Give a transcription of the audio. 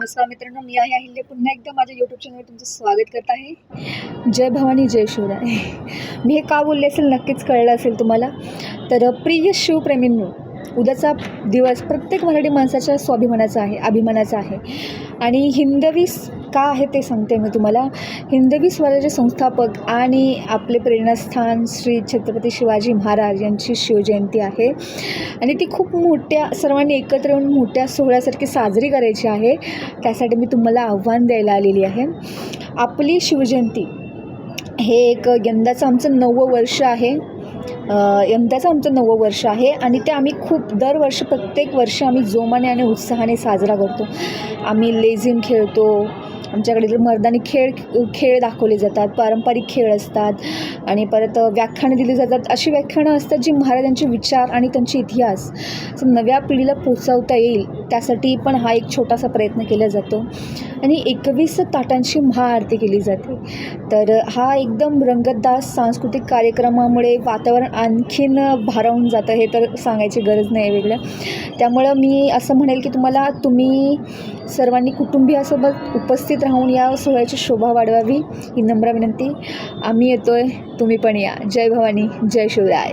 नमस्कार मित्रांनो, मी आहे अहिल्य. पुन्हा एकदा माझ्या यूट्यूब चॅनलवर तुमचं स्वागत करत आहे. जय भवानी जय शिवराय. मी हे का बोलले असेल नक्कीच कळलं असेल तुम्हाला. तर प्रिय शिवप्रेमींनो, उद्याचा दिवस प्रत्येक मराठी माणसाच्या स्वाभिमानाचा आहे, अभिमानाचा आहे. आणि हिंदवी का आहे ते सांगते मी तुम्हाला. हिंदवी स्वराज्य संस्थापक आणि आपले प्रेरणास्थान श्री छत्रपती शिवाजी महाराज यांची शिवजयंती आहे. आणि ती खूप मोठ्या सर्वांनी एकत्र येऊन मोठ्या सोहळ्यासारखी साजरी करायची आहे. त्यासाठी मी तुम्हाला आव्हान द्यायला आलेली आहे. आपली शिवजयंती हे एक यंदाचं आमचं 9वं वर्ष आहे. यंदाचं आमचं 9वं वर्ष आहे आणि ते आम्ही खूप दरवर्षी प्रत्येक वर्षी आम्ही जोमाने आणि उत्साहाने साजरा करतो. आम्ही लेझिम खेळतो. आमच्याकडे मर्दानी खेळ दाखवले जातात, पारंपरिक खेळ असतात आणि परत व्याख्यानं दिली जातात. अशी व्याख्यानं असतात जी महाराजांचे विचार आणि त्यांचे इतिहास नव्या पिढीला पोचवता येईल, त्यासाठी पण हा एक छोटासा प्रयत्न केला जातो. आणि 21 ताटांची महाआरती केली जाते. तर हा एकदम रंगतदार सांस्कृतिक कार्यक्रमामुळे वातावरण आणखीन भारावून जातं, हे तर सांगायची गरज नाही वेगळं. त्यामुळं मी असं म्हणेल की तुम्ही सर्वांनी कुटुंबियासोबत उपस्थित राहून या सोहळ्याची शोभा वाढवावी ही नम्र विनंती. आम्ही येतोय, तुम्ही पण या. जय भवानी जय शिवराय.